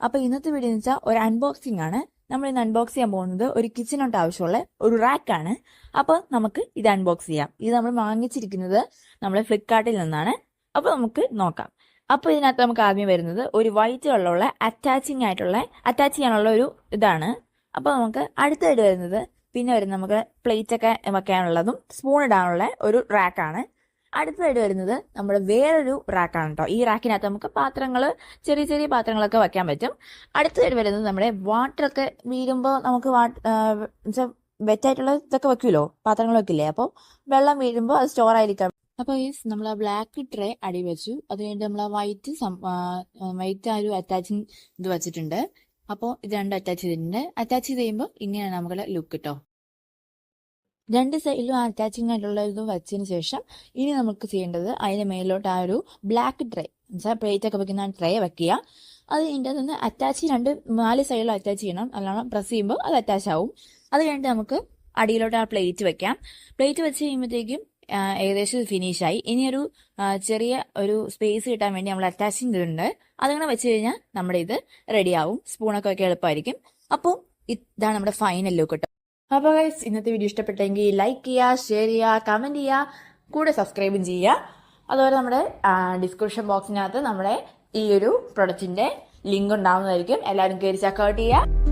അപ്പോൾ ഇന്നത്തെ വീഡിയോ എന്ന് വെച്ചാൽ ഒരു അൺബോക്സിംഗ് ആണ്. നമ്മൾ ഇന്ന് അൺബോക്സ് ചെയ്യാൻ പോകുന്നത് ഒരു കിച്ചണോട്ട് ആവശ്യമുള്ള ഒരു റാക്കാണ്. അപ്പോൾ നമുക്ക് ഇത് അൺബോക്സ് ചെയ്യാം. ഇത് നമ്മൾ വാങ്ങിച്ചിരിക്കുന്നത് നമ്മുടെ ഫ്ലിപ്കാർട്ടിൽ നിന്നാണ്. അപ്പോൾ നമുക്ക് നോക്കാം. അപ്പോൾ ഇതിനകത്ത് നമുക്ക് ആദ്യം വരുന്നത് ഒരു വൈറ്റ് കളറുള്ള അറ്റാച്ച് ചെയ്യാനുള്ള ഒരു ഇതാണ്. അപ്പോൾ നമുക്ക് അടുത്തായിട്ട് വരുന്നത് നമുക്ക് പ്ലേറ്റ് ഒക്കെ വെക്കാനുള്ളതും സ്പൂൺ ഇടാനുള്ള ഒരു റാക്കാണ്. അടുത്തതായിട്ട് വരുന്നത് നമ്മുടെ വേറൊരു റാക്കാണ് കേട്ടോ. ഈ റാക്കിനകത്ത് നമുക്ക് പാത്രങ്ങൾ, ചെറിയ ചെറിയ പാത്രങ്ങളൊക്കെ വെക്കാൻ പറ്റും. അടുത്തതായിട്ട് വരുന്നത് നമ്മുടെ വാട്ടറൊക്കെ വീഴുമ്പോൾ നമുക്ക് വെറ്റായിട്ടുള്ള ഇതൊക്കെ വെക്കുമല്ലോ, പാത്രങ്ങൾ വെക്കില്ലേ, അപ്പോൾ വെള്ളം വീഴുമ്പോൾ അത് സ്റ്റോർ ആയിരിക്കാം. അപ്പോൾ ഈ നമ്മൾ ആ ബ്ലാക്ക് ട്രേ അടി വെച്ചു. അത് കഴിഞ്ഞിട്ട് നമ്മൾ ആ വൈറ്റ് ആ ഒരു അറ്റാച്ചിങ് ഇത് വെച്ചിട്ടുണ്ട്. അപ്പോൾ ഇത് രണ്ട് അറ്റാച്ച് ചെയ്തിട്ടുണ്ട്. അറ്റാച്ച് ചെയ്ത് കഴിയുമ്പോൾ ഇങ്ങനെയാണ് നമ്മുടെ ലുക്ക് കേട്ടോ. രണ്ട് സൈഡിലും ആ അറ്റാച്ചിങ് ആയിട്ടുള്ള ഇത് വെച്ചതിന് ശേഷം ഇനി നമുക്ക് ചെയ്യേണ്ടത് അതിന് മേലോട്ട് ആ ഒരു ബ്ലാക്ക് ട്രേ, എന്നുവെച്ചാൽ പ്ലേറ്റ് ഒക്കെ വെക്കുന്ന ആ ട്രേ വെക്കുക. അത് കഴിഞ്ഞിട്ട് അതൊന്ന് അറ്റാച്ച് 4 സൈഡിലും അറ്റാച്ച് ചെയ്യണം, അല്ലാതെ പ്രസ് ചെയ്യുമ്പോൾ അത് അറ്റാച്ച് ആവും. അത് കഴിഞ്ഞിട്ട് നമുക്ക് അടിയിലോട്ട് ആ പ്ലേറ്റ് വെക്കാം. പ്ലേറ്റ് വെച്ച് കഴിയുമ്പോഴത്തേക്കും ഏകദേശം ഫിനിഷായി. ഇനിയൊരു ചെറിയ ഒരു സ്പേസ് കിട്ടാൻ വേണ്ടി നമ്മൾ അറ്റാച്ചിങ് ഇതുണ്ട്, അതങ്ങനെ വെച്ച് കഴിഞ്ഞാൽ നമ്മുടെ ഇത് റെഡിയാവും. സ്പൂണൊക്കെ വെക്കാൻ എളുപ്പമായിരിക്കും. അപ്പോൾ ഇതാണ് നമ്മുടെ ഫൈനൽ ലുക്ക് കേട്ടോ. അപ്പോൾ ഗൈസ്, ഇന്നത്തെ വീഡിയോ ഇഷ്ടപ്പെട്ടെങ്കിൽ ലൈക്ക് ചെയ്യുക, ഷെയർ ചെയ്യുക, കമൻറ്റ് ചെയ്യുക, കൂടെ സബ്സ്ക്രൈബും ചെയ്യുക. അതുപോലെ നമ്മുടെ ഡിസ്ക്രിപ്ഷൻ ബോക്സിനകത്ത് നമ്മുടെ ഈ ഒരു പ്രൊഡക്റ്റിൻ്റെ ലിങ്ക് ഉണ്ടാവുന്നതായിരിക്കും. എല്ലാവരും കയറി ചെക്കൗട്ട് ചെയ്യുക.